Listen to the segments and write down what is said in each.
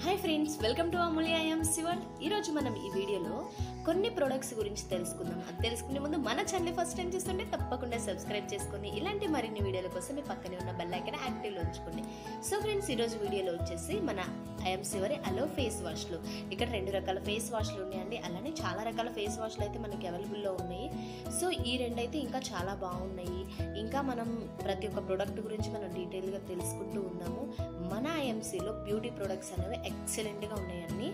Hi friends, welcome to Amulya IMC world. ఈరోజు మనం ఈ వీడియోలో కొన్ని ప్రొడక్ట్స్ గురించి తెలుసుకుందాం. అది తెలుసుకునే ముందు మన ఛానల్ ఫస్ట్ టైం చూస్తుంటే తప్పకుండా సబ్స్క్రైబ్ చేసుకొని ఇలాంటి మరిన్ని వీడియోల కోసం మీ పక్కనే ఉన్న బెల్ ఐకాన్ యాక్టివ్లో ఉంచుకోండి. సో ఫ్రెండ్స్, ఈరోజు వీడియోలో వచ్చేసి మన ఐఎంసీ వారి అలో ఫేస్ వాష్లు. ఇక్కడ 2 రకాల ఫేస్ వాష్లు ఉన్నాయండి. అలానే చాలా రకాల ఫేస్ వాష్లు అయితే మనకి అవైలబుల్లో ఉన్నాయి. సో ఈ 2 అయితే ఇంకా చాలా బాగున్నాయి. ఇంకా మనం ప్రతి ఒక్క ప్రోడక్ట్ గురించి మనం డీటెయిల్గా తెలుసుకుంటూ ఉందాము. మన ఐఎంసీలో బ్యూటీ ప్రొడక్ట్స్ అనేవి ఎక్సలెంట్గా ఉన్నాయండి.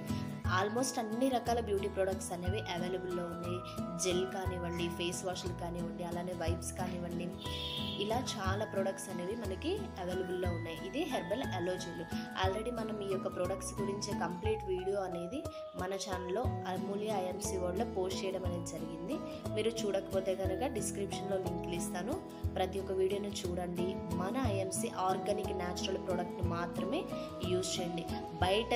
ఆల్మోస్ట్ అన్ని రకాల బ్యూటీ ప్రొడక్ట్స్ అనేవి అవైలబుల్లో ఉన్నాయి. జెల్ కానివ్వండి, ఫేస్ వాష్లు కానివ్వండి, అలానే వైప్స్ కానివ్వండి, ఇలా చాలా ప్రొడక్ట్స్ అనేవి మనకి అవైలబుల్లో ఉన్నాయి. ఇది హెర్బల్ అలో జెల్. ఆల్రెడీ మనం ఈ యొక్క ప్రొడక్ట్స్ గురించి కంప్లీట్ వీడియో అనేది మన ఛానల్లో అమూల్య ఐఎంసీ వరల్డ్లో పోస్ట్ చేయడం అనేది జరిగింది. మీరు చూడకపోతే కనుక డిస్క్రిప్షన్లో లింక్లు ఇస్తాను. ప్రతి ఒక్క వీడియోని చూడండి. మన ఐఎంసీ ఆర్గానిక్ న్యాచురల్ ప్రోడక్ట్ని మాత్రమే యూజ్ చేయండి. బయట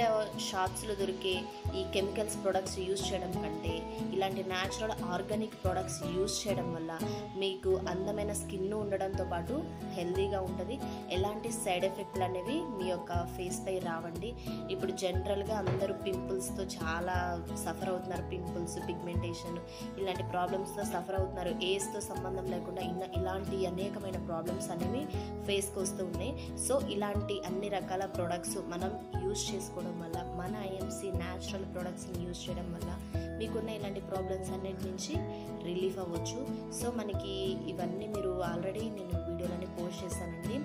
షాప్స్లో దొరికే ఈ కెమికల్స్ ప్రొడక్ట్స్ యూజ్ చేయడం కంటే ఇలాంటి న్యాచురల్ ఆర్గానిక్ ప్రొడక్ట్స్ యూజ్ చేయడం వల్ల మీకు అందమైన స్కిన్ ఉండడంతో పాటు హెల్తీగా ఉంటుంది. ఎలాంటి సైడ్ ఎఫెక్ట్లు అనేవి మీ యొక్క ఫేస్ పై రావండి. ఇప్పుడు జనరల్గా అందరూ పింపుల్స్తో చాలా సఫర్ అవుతున్నారు. పింపుల్స్, పిగ్మెంటేషన్ ఇలాంటి ప్రాబ్లమ్స్తో సఫర్ అవుతున్నారు. ఏజ్తో సంబంధం లేకుండా ఇలాంటి అనేకమైన ప్రాబ్లమ్స్ అనేవి ఫేస్కి వస్తూ ఉన్నాయి. సో ఇలాంటి అన్ని రకాల ప్రొడక్ట్స్ మనం యూజ్ చేసుకోవడం వల్ల, మన ఐఎంసీ న్యాచురల్ ప్రొడక్ట్స్ని యూజ్ చేయడం వల్ల మీకున్న ఇలాంటి ప్రాబ్లమ్స్ అన్నిటి నుంచి రిలీఫ్ అవ్వచ్చు. సో మనకి ఇవన్నీ మీరు ఆల్రెడీ నేను వీడియోలని పోస్ట్ చేశానండి.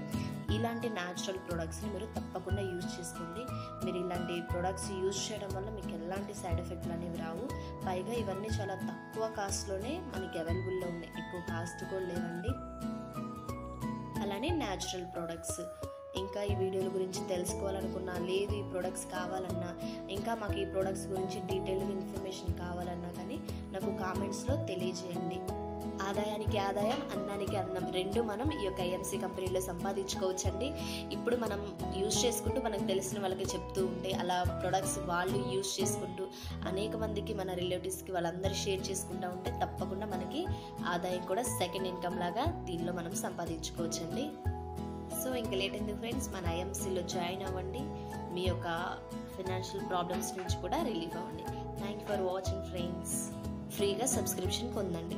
ఇలాంటి న్యాచురల్ ప్రొడక్ట్స్ని మీరు తప్పకుండా యూజ్ చేసుకోండి. మీరు ఇలాంటి ప్రొడక్ట్స్ యూజ్ చేయడం వల్ల మీకు ఎలాంటి సైడ్ ఎఫెక్ట్లు అనేవి రావు. పైగా ఇవన్నీ చాలా తక్కువ కాస్ట్లోనే మనకి అవైలబుల్లో ఉన్నాయి. ఎక్కువ కాస్ట్ కూడా లేవండి. అలానే న్యాచురల్ ప్రొడక్ట్స్. ఇంకా ఈ వీడియోల గురించి తెలుసుకోవాలనుకున్నా, లేదు ఈ ప్రొడక్ట్స్ కావాలన్నా, ఇంకా మాకు ఈ ప్రొడక్ట్స్ గురించి డీటెయిల్గా ఇన్ఫర్మేషన్ కావాలన్నా కానీ నాకు కామెంట్స్లో తెలియజేయండి. ఆదాయానికి ఆదాయం, అన్నానికి అన్నం రెండు మనం ఈ యొక్క ఐఎంసీ కంపెనీలో సంపాదించుకోవచ్చండి. ఇప్పుడు మనం యూజ్ చేసుకుంటూ మనకు తెలిసిన వాళ్ళకి చెప్తూ ఉంటే, అలా ప్రొడక్ట్స్ వాళ్ళు యూజ్ చేసుకుంటూ అనేక మందికి, మన రిలేటివ్స్కి వాళ్ళందరూ షేర్ చేసుకుంటూ ఉంటే తప్పకుండా మనకి ఆదాయం కూడా సెకండ్ ఇన్కమ్ లాగా దీనిలో మనం సంపాదించుకోవచ్చండి. సో ఇంకా లేట్ ఎందుకు ఫ్రెండ్స్, మన ఐఎంసీలో జాయిన్ అవ్వండి. మీ యొక్క ఫైనాన్షియల్ ప్రాబ్లమ్స్ నుంచి కూడా రిలీఫ్ అవ్వండి. Thank you for watching friends. ఫ్రీగా సబ్స్క్రిప్షన్ పొందండి.